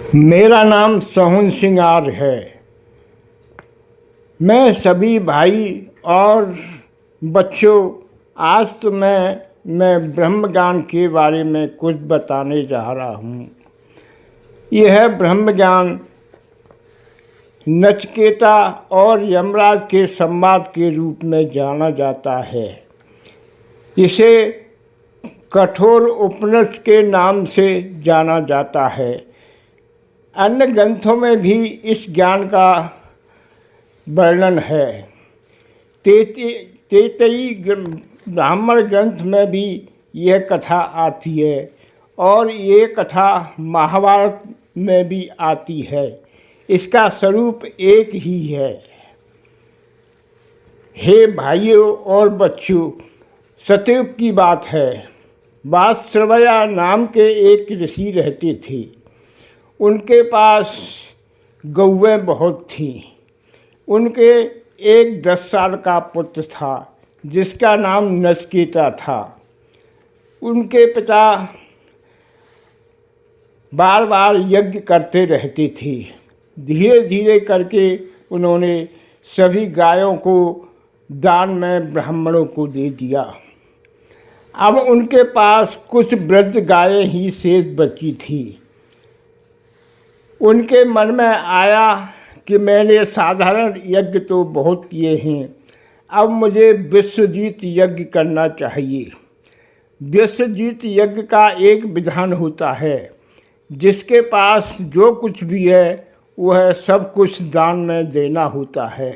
मेरा नाम सोहन सिंगार है। मैं सभी भाई और बच्चों, आज तो मैं ब्रह्म ज्ञान के बारे में कुछ बताने जा रहा हूँ। यह ब्रह्म ज्ञान नचिकेता और यमराज के संवाद के रूप में जाना जाता है। इसे कठोर उपनिषद के नाम से जाना जाता है। अन्य ग्रंथों में भी इस ज्ञान का वर्णन है। तैत्तिरीय ब्राह्मण ग्रंथ में भी यह कथा आती है और ये कथा महाभारत में भी आती है। इसका स्वरूप एक ही है। हे भाइयों और बच्चों, सतयुग की बात है। वात्स्रवया नाम के एक ऋषि रहते थे। उनके पास गौएं बहुत थीं। उनके एक 10 साल का पुत्र था जिसका नाम नचिकेता था। उनके पिता बार बार यज्ञ करते रहते थे। धीरे धीरे करके उन्होंने सभी गायों को दान में ब्राह्मणों को दे दिया। अब उनके पास कुछ वृद्ध गायें ही शेष बची थी। उनके मन में आया कि मैंने साधारण यज्ञ तो बहुत किए हैं, अब मुझे विश्वजीत यज्ञ करना चाहिए। विश्वजीत यज्ञ का एक विधान होता है, जिसके पास जो कुछ भी है वह सब कुछ दान में देना होता है।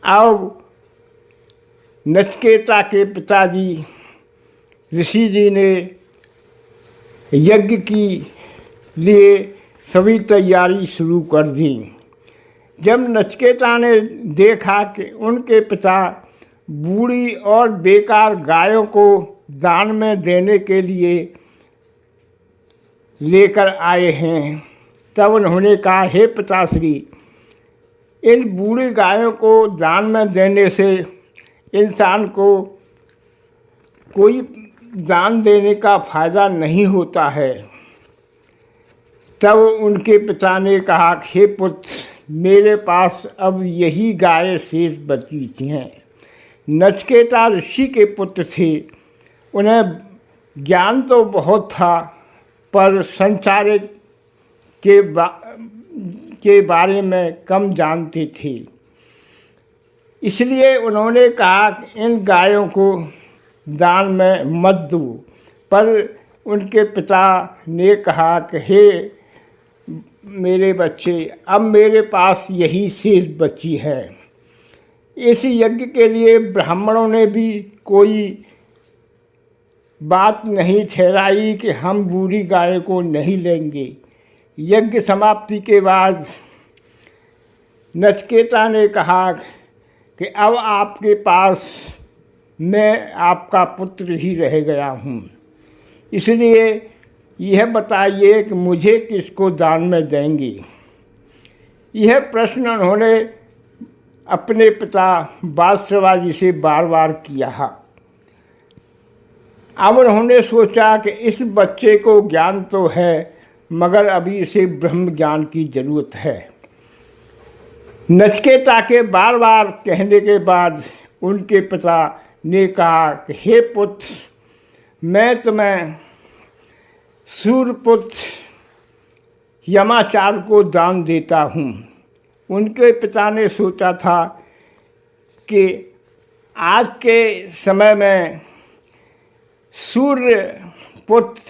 अब नचिकेता के पिताजी ऋषि जी ने यज्ञ की लिए सभी तैयारी शुरू कर दी। जब नचिकेता ने देखा कि उनके पिता बूढ़ी और बेकार गायों को दान में देने के लिए लेकर आए हैं, तब उन्होंने कहा, हे पिताश्री, इन बूढ़ी गायों को दान में देने से इंसान को कोई दान देने का फ़ायदा नहीं होता है। तब उनके पिता ने कहा, हे पुत्र, मेरे पास अब यही गायें शेष बची हैं। नचिकेता ऋषि के पुत्र थे। उन्हें ज्ञान तो बहुत था, पर संसार के बारे में कम जानते थे। इसलिए उन्होंने कहा कि इन गायों को दान में मत दो। पर उनके पिता ने कहा कि हे मेरे बच्चे, अब मेरे पास यही शेष बची है। इस यज्ञ के लिए ब्राह्मणों ने भी कोई बात नहीं ठहराई कि हम बूढ़ी गाय को नहीं लेंगे। यज्ञ समाप्ति के बाद नचिकेता ने कहा कि अब आपके पास मैं आपका पुत्र ही रह गया हूँ, इसलिए यह बताइए कि मुझे किसको दान में देंगे। यह प्रश्न उन्होंने अपने पिता वात्स्रवा जी से बार बार किया। अब उन्होंने सोचा कि इस बच्चे को ज्ञान तो है, मगर अभी इसे ब्रह्म ज्ञान की ज़रूरत है। नचिकेता के बार बार कहने के बाद उनके पिता ने कहा कि हे पुत्र, मैं तुम्हें सूर्यपुत्र यमाचार को दान देता हूँ। उनके पिता ने सोचा था कि आज के समय में सूर्य पुत्र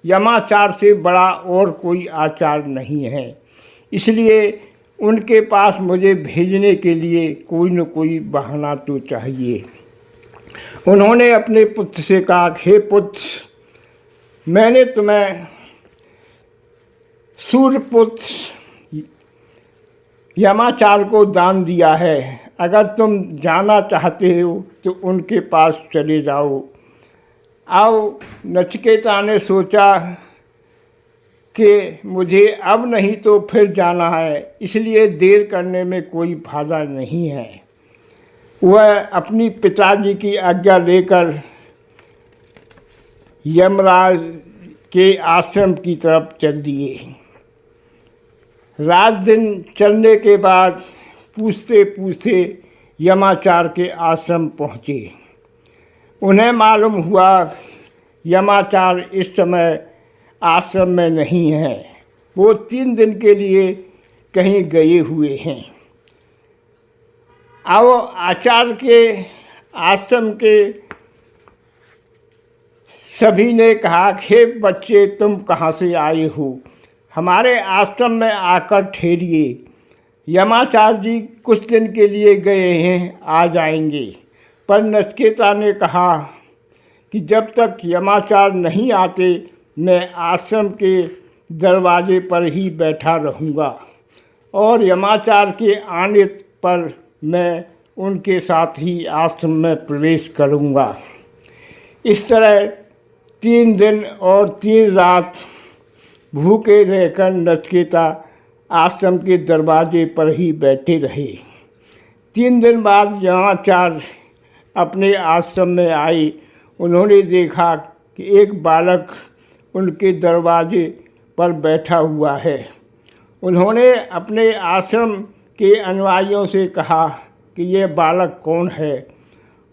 यमाचार से बड़ा और कोई आचार नहीं है, इसलिए उनके पास मुझे भेजने के लिए कोई न कोई बहाना तो चाहिए। उन्होंने अपने पुत्र से कहा, हे पुत्र, मैंने तुम्हें सूर्यपुत्र यमाचार को दान दिया है। अगर तुम जाना चाहते हो तो उनके पास चले जाओ। अब नचिकेता ने सोचा कि मुझे अब नहीं तो फिर जाना है, इसलिए देर करने में कोई फायदा नहीं है। वह अपनी पिताजी की आज्ञा लेकर यमराज के आश्रम की तरफ चल दिए। रात दिन चलने के बाद पूछते पूछते यमाचार के आश्रम पहुँचे। उन्हें मालूम हुआ यमाचार इस समय आश्रम में नहीं है, वो 3 दिन के लिए कहीं गए हुए हैं। अब आचार्य के आश्रम के सभी ने कहा, हे बच्चे, तुम कहाँ से आए हो? हमारे आश्रम में आकर ठहरिए। यमाचार्य जी कुछ दिन के लिए गए हैं, आ जाएंगे। पर नचिकेता ने कहा कि जब तक यमाचार्य नहीं आते मैं आश्रम के दरवाजे पर ही बैठा रहूँगा और यमाचार्य के आने पर मैं उनके साथ ही आश्रम में प्रवेश करूँगा। इस तरह 3 दिन और 3 रात भूखे रहकर नचिकेता आश्रम के दरवाजे पर ही बैठे रहे। 3 दिन बाद यमाचार्य अपने आश्रम में आए। उन्होंने देखा कि एक बालक उनके दरवाजे पर बैठा हुआ है। उन्होंने अपने आश्रम के अनुयायियों से कहा कि ये बालक कौन है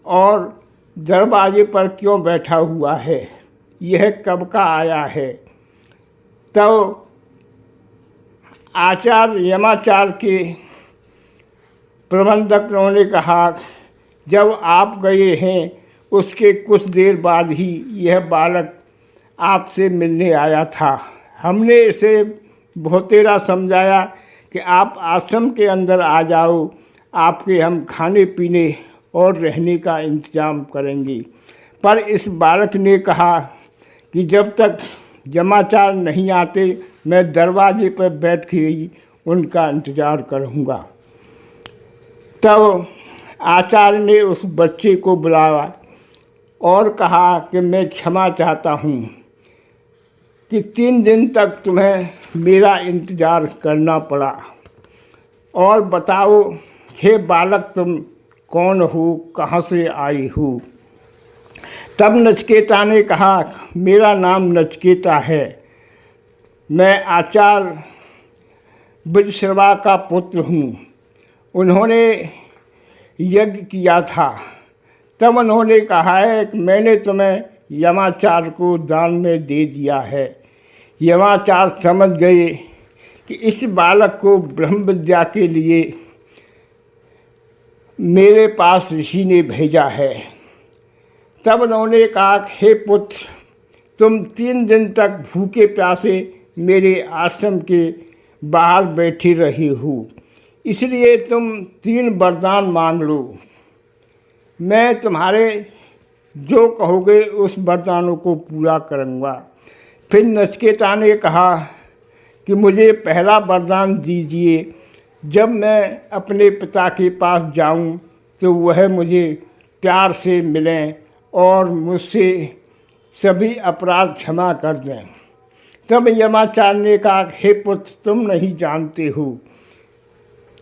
और दरवाजे पर क्यों बैठा हुआ है, यह कब का आया है। तब आचार्य यमाचार्य के प्रबंधकों ने कहा, जब आप गए हैं उसके कुछ देर बाद ही यह बालक आपसे मिलने आया था। हमने इसे बहुतेरा समझाया कि आप आश्रम के अंदर आ जाओ, आपके हम खाने पीने और रहने का इंतजाम करेंगे। पर इस बालक ने कहा कि जब तक यमाचार्य नहीं आते मैं दरवाजे पर बैठ के ही उनका इंतज़ार करूँगा। तब आचार्य ने उस बच्चे को बुलाया और कहा कि मैं क्षमा चाहता हूँ कि 3 दिन तक तुम्हें मेरा इंतज़ार करना पड़ा। और बताओ, हे बालक, तुम कौन हो, कहाँ से आई हो? तब नचिकेता ने कहा, मेरा नाम नचिकेता है, मैं आचार्य विश्रवा का पुत्र हूँ। उन्होंने यज्ञ किया था। तब उन्होंने कहा है कि मैंने तुम्हें यमाचार्य को दान में दे दिया है। यमाचार्य समझ गए कि इस बालक को ब्रह्म विद्या के लिए मेरे पास ऋषि ने भेजा है। तब उन्होंने कहा, हे पुत्र, तुम 3 दिन तक भूखे प्यासे मेरे आश्रम के बाहर बैठे रहे हो, इसलिए तुम 3 वरदान मांग लो। मैं तुम्हारे जो कहोगे उस वरदानों को पूरा करूँगा। फिर नचिकेता ने कहा कि मुझे पहला वरदान दीजिए, जब मैं अपने पिता के पास जाऊं तो वह मुझे प्यार से मिलें और मुझसे सभी अपराध क्षमा कर दें। तब यमाचार्य ने कहा, हे पुत्र, तुम नहीं जानते हो,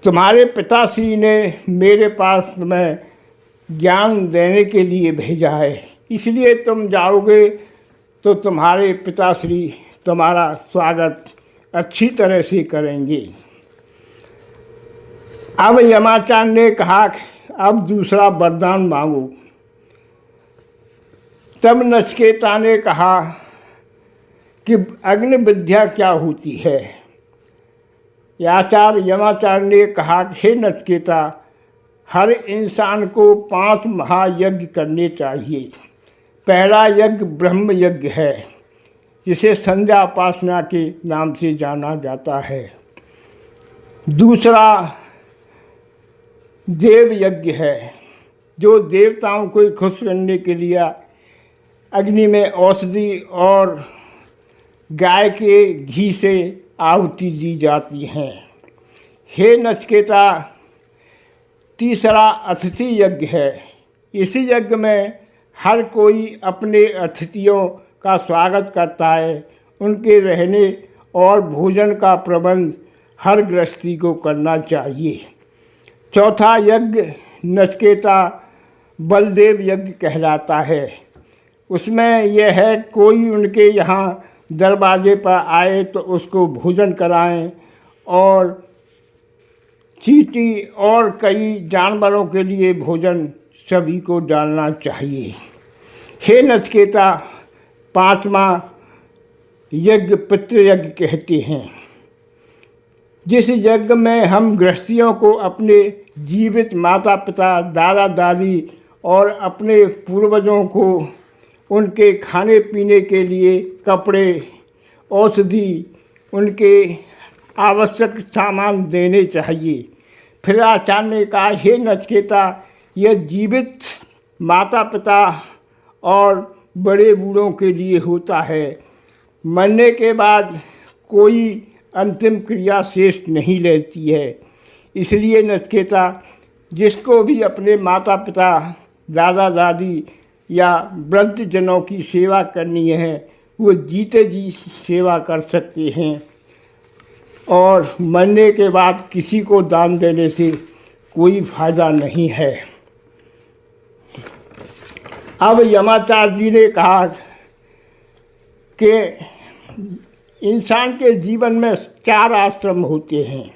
तुम्हारे पिताश्री ने मेरे पास तुम्हें ज्ञान देने के लिए भेजा है, इसलिए तुम जाओगे तो तुम्हारे पिताश्री तुम्हारा स्वागत अच्छी तरह से करेंगे। अब यमाचार्य ने कहा, अब दूसरा वरदान मांगो। तब नचिकेता ने कहा कि अग्नि विद्या क्या होती है? यमाचार्य ने कहा, हे नचिकेता, हर इंसान को 5 महायज्ञ करने चाहिए। पहला यज्ञ ब्रह्म यज्ञ है, जिसे संध्या उपासना के नाम से जाना जाता है। दूसरा देव यज्ञ है, जो देवताओं को खुश करने के लिए अग्नि में औषधि और गाय के घी से आहुति दी जाती हैं। हे नचिकेता, तीसरा अतिथि यज्ञ है। इस यज्ञ में हर कोई अपने अतिथियों का स्वागत करता है। उनके रहने और भोजन का प्रबंध हर गृहस्थी को करना चाहिए। चौथा यज्ञ नचिकेता बलदेव यज्ञ कहलाता है। उसमें यह है, कोई उनके यहाँ दरवाजे पर आए तो उसको भोजन कराएं और चींटी और कई जानवरों के लिए भोजन सभी को डालना चाहिए। हे नचिकेता, पांचवा यज्ञ पितृ यज्ञ कहते हैं, जिस यज्ञ में हम गृहस्थियों को अपने जीवित माता पिता, दादा दादी और अपने पूर्वजों को उनके खाने पीने के लिए कपड़े, औषधि, उनके आवश्यक सामान देने चाहिए। फिर आचार्य ने कहा, हे नचिकेता, यह जीवित माता पिता और बड़े बूढ़ों के लिए होता है। मरने के बाद कोई अंतिम क्रिया शेष नहीं रहती है। इसलिए नचिकेता, जिसको भी अपने माता पिता, दादा दादी या वृद्धजनों की सेवा करनी है, वो जीते जी सेवा कर सकते हैं और मरने के बाद किसी को दान देने से कोई फायदा नहीं है। अब यमाचार्य जी ने कहा कि इंसान के जीवन में 4 आश्रम होते हैं।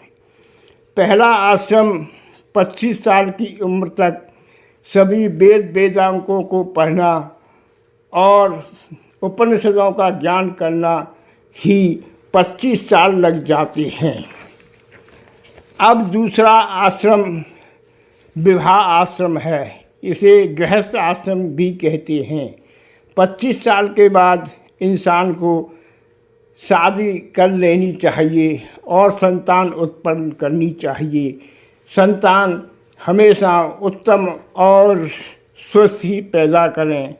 पहला आश्रम 25 साल की उम्र तक सभी वेद वेदांगों को पढ़ना और उपनिषदों का ज्ञान करना ही 25 साल लग जाते हैं। अब दूसरा आश्रम विवाह आश्रम है, इसे गृहस्थ आश्रम भी कहते हैं। 25 साल के बाद इंसान को शादी कर लेनी चाहिए और संतान उत्पन्न करनी चाहिए। संतान हमेशा उत्तम और स्वस्थ ही पैदा करें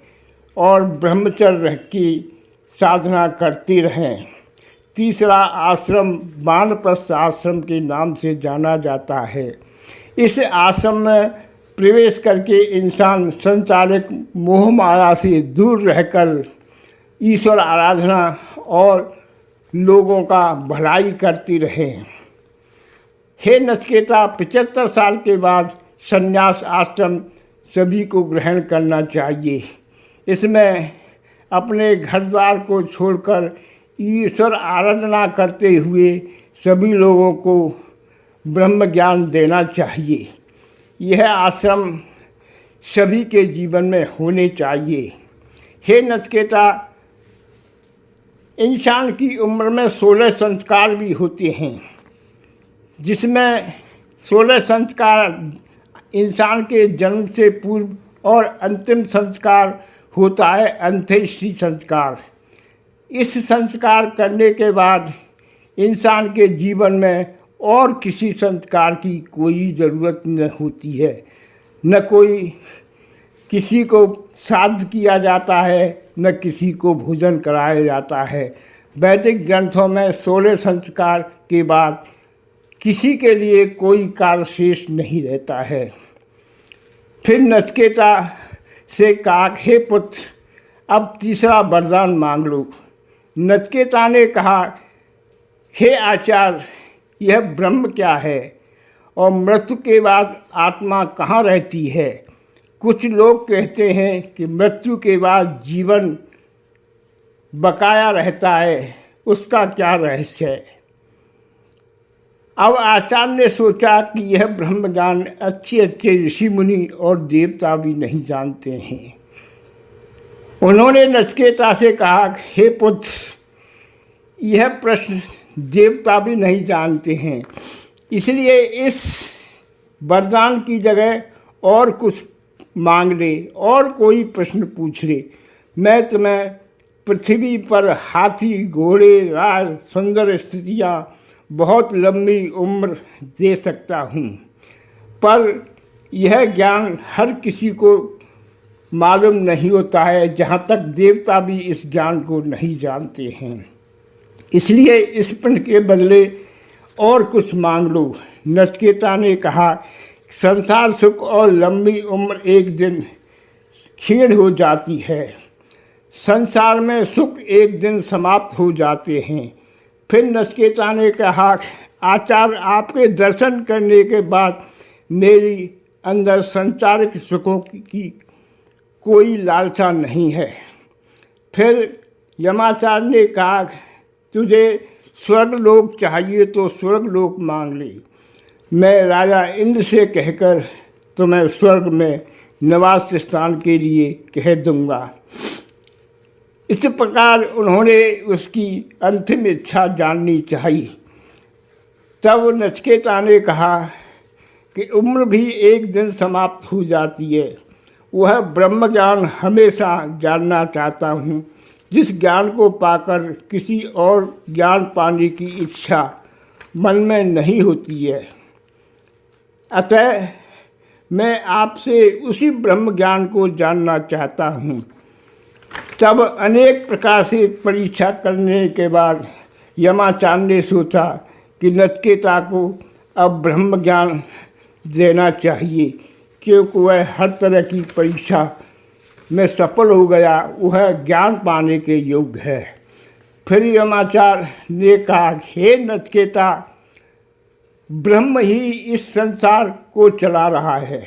और ब्रह्मचर्य की साधना करती रहें। तीसरा आश्रम वानप्रस्थ आश्रम के नाम से जाना जाता है। इस आश्रम में प्रवेश करके इंसान संसारिक मोह माया से दूर रहकर ईश्वर आराधना और लोगों का भलाई करती रहे। हे नचिकेता, 75 साल के बाद संन्यास आश्रम सभी को ग्रहण करना चाहिए। इसमें अपने घर द्वार को छोड़कर ईश्वर आराधना करते हुए सभी लोगों को ब्रह्म ज्ञान देना चाहिए। यह आश्रम सभी के जीवन में होने चाहिए। हे नचिकेता, इंसान की उम्र में 16 संस्कार भी होते हैं, जिसमें 16 संस्कार इंसान के जन्म से पूर्व और अंतिम संस्कार होता है अंत्येष्टि संस्कार। इस संस्कार करने के बाद इंसान के जीवन में और किसी संस्कार की कोई ज़रूरत न होती है। न कोई किसी को श्राद्ध किया जाता है, न किसी को भोजन कराया जाता है। वैदिक ग्रंथों में 16 संस्कार के बाद किसी के लिए कोई कार्य शेष नहीं रहता है। फिर नचिकेता से कहा, हे पुत्र, अब तीसरा वरदान मांग लो। नचिकेता ने कहा, हे आचार्य, यह ब्रह्म क्या है और मृत्यु के बाद आत्मा कहाँ रहती है? कुछ लोग कहते हैं कि मृत्यु के बाद जीवन बकाया रहता है, उसका क्या रहस्य है? अब आचार्य ने सोचा कि यह ब्रह्म ज्ञान अच्छे ऋषि मुनि और देवता भी नहीं जानते हैं। उन्होंने नचिकेता से कहा, हे पुत्र, यह प्रश्न देवता भी नहीं जानते हैं, इसलिए इस वरदान की जगह और कुछ मांग ले और कोई प्रश्न पूछ ले। मैं तुम्हें पृथ्वी पर हाथी, घोड़े, राज, सुंदर स्त्रियाँ, बहुत लंबी उम्र दे सकता हूँ, पर यह ज्ञान हर किसी को मालूम नहीं होता है, जहाँ तक देवता भी इस ज्ञान को नहीं जानते हैं। इसलिए इस प्रश्न के बदले और कुछ मांग लो। नचिकेता ने कहा, संसार सुख और लंबी उम्र एक दिन क्षीण हो जाती है। संसार में सुख एक दिन समाप्त हो जाते हैं। फिर नचिकेता ने कहा, आचार्य, आपके दर्शन करने के बाद मेरी अंदर संसारिक सुखों की कोई लालसा नहीं है। फिर यमाचार्य ने कहा, तुझे स्वर्ग लोक चाहिए तो स्वर्ग लोक मांग ले, मैं राजा इंद्र से कहकर तुम्हें स्वर्ग में निवास स्थान के लिए कह दूंगा। इस प्रकार उन्होंने उसकी अंतिम इच्छा जाननी चाहिए। तब नचिकेता ने कहा कि उम्र भी एक दिन समाप्त हो जाती है, वह ब्रह्म ज्ञान हमेशा जानना चाहता हूँ, जिस ज्ञान को पाकर किसी और ज्ञान पाने की इच्छा मन में नहीं होती है। अतः मैं आपसे उसी ब्रह्म ज्ञान को जानना चाहता हूँ। तब अनेक प्रकार से परीक्षा करने के बाद यमाचार्य ने सोचा कि नचिकेता को अब ब्रह्म ज्ञान देना चाहिए, क्योंकि वह हर तरह की परीक्षा में सफल हो गया, वह ज्ञान पाने के योग्य है। फिर यमाचार्य ने कहा, हे नचिकेता, ब्रह्म ही इस संसार को चला रहा है,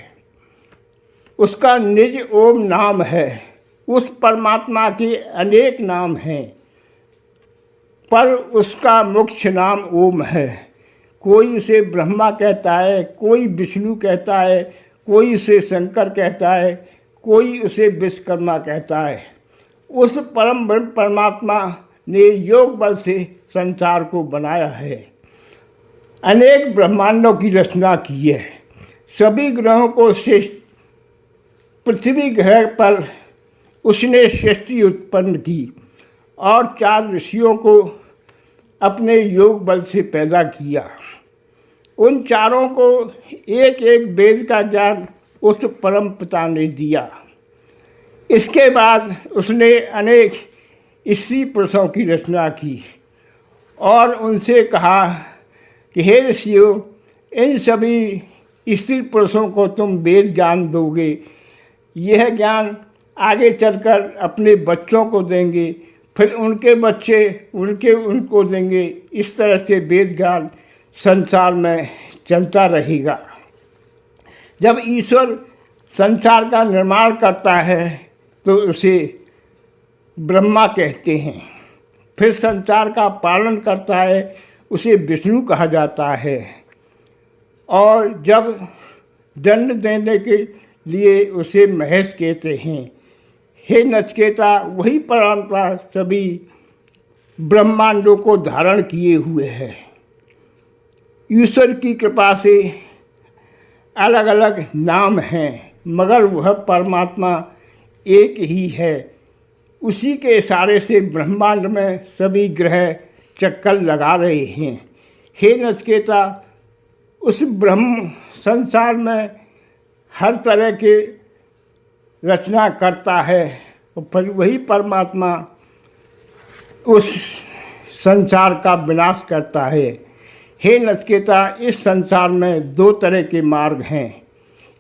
उसका निज ओम नाम है। उस परमात्मा के अनेक नाम हैं, पर उसका मुख्य नाम ओम है। कोई उसे ब्रह्मा कहता है, कोई विष्णु कहता है, कोई उसे शंकर कहता है, कोई उसे विश्वकर्मा कहता है। उस परम ब्रह्म परमात्मा ने योग बल से संसार को बनाया है, अनेक ब्रह्मांडों की रचना की है। सभी ग्रहों को श्रेष्ठ पृथ्वी ग्रह पर उसने सृष्टि उत्पन्न की और 4 ऋषियों को अपने योग बल से पैदा किया। उन चारों को एक एक वेद का ज्ञान उस परम पिता ने दिया। इसके बाद उसने अनेक स्त्री पुरुषों की रचना की और उनसे कहा कि हे ऋषियों, इन सभी स्त्री पुरुषों को तुम वेद ज्ञान दोगे, यह ज्ञान आगे चलकर अपने बच्चों को देंगे, फिर उनके बच्चे उनको देंगे। इस तरह से वेद ज्ञान संसार में चलता रहेगा। जब ईश्वर संसार का निर्माण करता है तो उसे ब्रह्मा कहते हैं, फिर संसार का पालन करता है उसे विष्णु कहा जाता है, और जब दंड देने के लिए उसे महेश कहते हैं। हे नचिकेता, वही परमात्मा सभी ब्रह्मांडों को धारण किए हुए है। ईश्वर की कृपा से अलग अलग नाम हैं, मगर वह परमात्मा एक ही है। उसी के इशारे से ब्रह्मांड में सभी ग्रह चक्कर लगा रहे हैं। हे नचिकेता, उस ब्रह्म संसार में हर तरह के रचना करता है और फिर वही परमात्मा उस संसार का विनाश करता है। हे नचिकेता, इस संसार में 2 तरह के मार्ग हैं।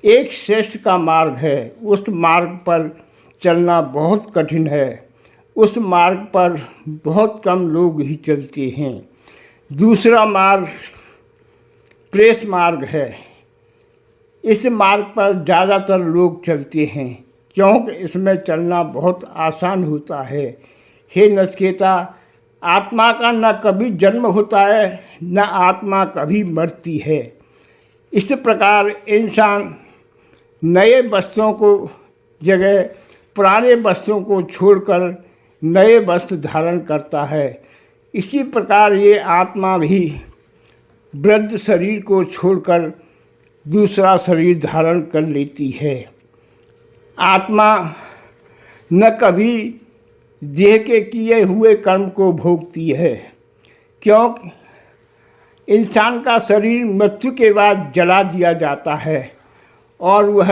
एक श्रेष्ठ का मार्ग है, उस मार्ग पर चलना बहुत कठिन है, उस मार्ग पर बहुत कम लोग ही चलते हैं। दूसरा मार्ग प्रेस मार्ग है, इस मार्ग पर ज़्यादातर लोग चलते हैं, क्योंकि इसमें चलना बहुत आसान होता है। हे नचिकेता, आत्मा का न कभी जन्म होता है न आत्मा कभी मरती है। इस प्रकार इंसान नए वस्त्रों को जगह पुराने वस्त्रों को छोड़कर नए वस्त्र धारण करता है। इसी प्रकार ये आत्मा भी वृद्ध शरीर को छोड़कर दूसरा शरीर धारण कर लेती है। आत्मा न कभी देह के किए हुए कर्म को भोगती है, क्योंकि इंसान का शरीर मृत्यु के बाद जला दिया जाता है और वह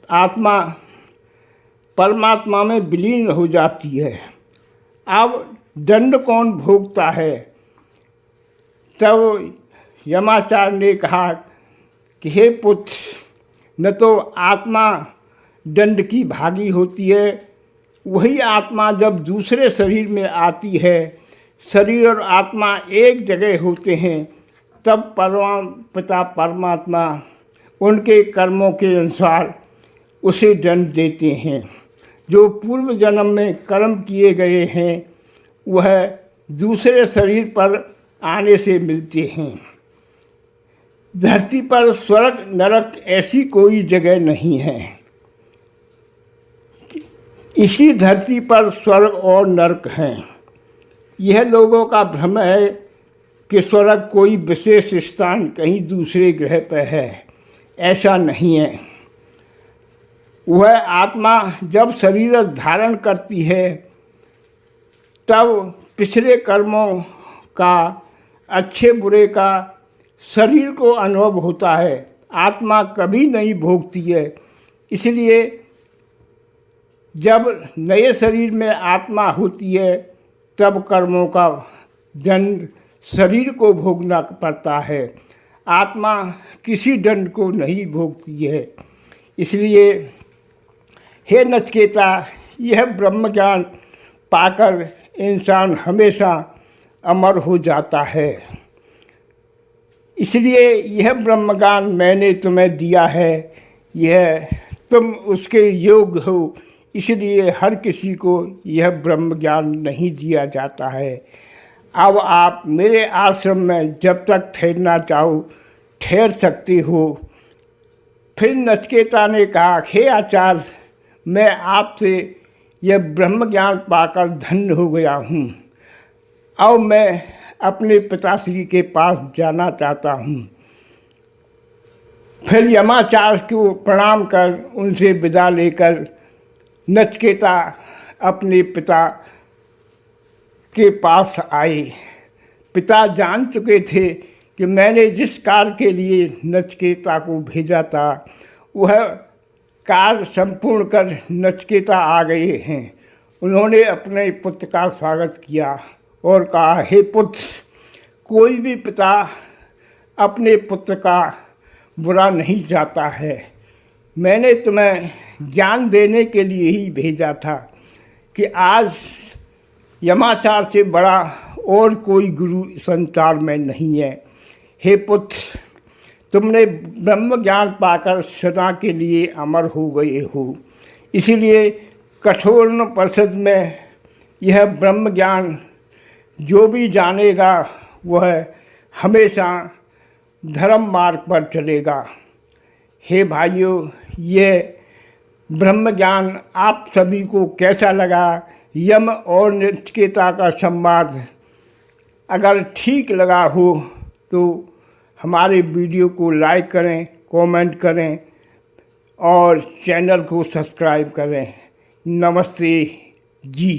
आत्मा परमात्मा में विलीन हो जाती है। अब दंड कौन भोगता है? तब यमाचार्य ने कहा कि हे पुत्र, न तो आत्मा दंड की भागी होती है, वही आत्मा जब दूसरे शरीर में आती है, शरीर और आत्मा एक जगह होते हैं, तब पिता परमात्मा उनके कर्मों के अनुसार उसे दंड देते हैं। जो पूर्व जन्म में कर्म किए गए हैं वह दूसरे शरीर पर आने से मिलते हैं। धरती पर स्वर्ग नरक ऐसी कोई जगह नहीं है। इसी धरती पर स्वर्ग और नरक हैं। यह लोगों का भ्रम है कि स्वर्ग कोई विशेष स्थान कहीं दूसरे ग्रह पर है। ऐसा नहीं है। वह आत्मा जब शरीर धारण करती है तब पिछले कर्मों का, अच्छे बुरे का शरीर को अनुभव होता है। आत्मा कभी नहीं भोगती है। इसलिए जब नए शरीर में आत्मा होती है तब कर्मों का दंड शरीर को भोगना पड़ता है। आत्मा किसी दंड को नहीं भोगती है। इसलिए हे नचिकेता, यह ब्रह्म ज्ञान पाकर इंसान हमेशा अमर हो जाता है। इसलिए यह ब्रह्म ज्ञान मैंने तुम्हें दिया है, यह तुम उसके योग्य हो। इसलिए हर किसी को यह ब्रह्म ज्ञान नहीं दिया जाता है। अब आप मेरे आश्रम में जब तक ठहरना चाहो ठहर सकते हो। फिर नचिकेता ने कहा, हे आचार्य, मैं आपसे यह ब्रह्म ज्ञान पाकर धन्य हो गया हूँ। अब मैं अपने पिताश्री के पास जाना चाहता हूँ। फिर यमाचार्य को प्रणाम कर उनसे विदा लेकर नचिकेता अपने पिता के पास आए। पिता जान चुके थे कि मैंने जिस कार्य के लिए नचिकेता को भेजा था वह कार्य संपूर्ण कर नचिकेता आ गए हैं। उन्होंने अपने पुत्र का स्वागत किया और कहा, हे पुत्र, कोई भी पिता अपने पुत्र का बुरा नहीं चाहता है। मैंने तुम्हें ज्ञान देने के लिए ही भेजा था कि आज यमाचार्य से बड़ा और कोई गुरु संसार में नहीं है। हे पुत्र, तुमने ब्रह्म ज्ञान पाकर सदा के लिए अमर हो गए हो। इसीलिए कठोपनिषद में यह ब्रह्म ज्ञान जो भी जानेगा वह हमेशा धर्म मार्ग पर चलेगा। हे भाइयों, ये ब्रह्म ज्ञान आप सभी को कैसा लगा? यम और नचिकेता का संवाद अगर ठीक लगा हो तो हमारे वीडियो को लाइक करें, कमेंट करें और चैनल को सब्सक्राइब करें। नमस्ते जी।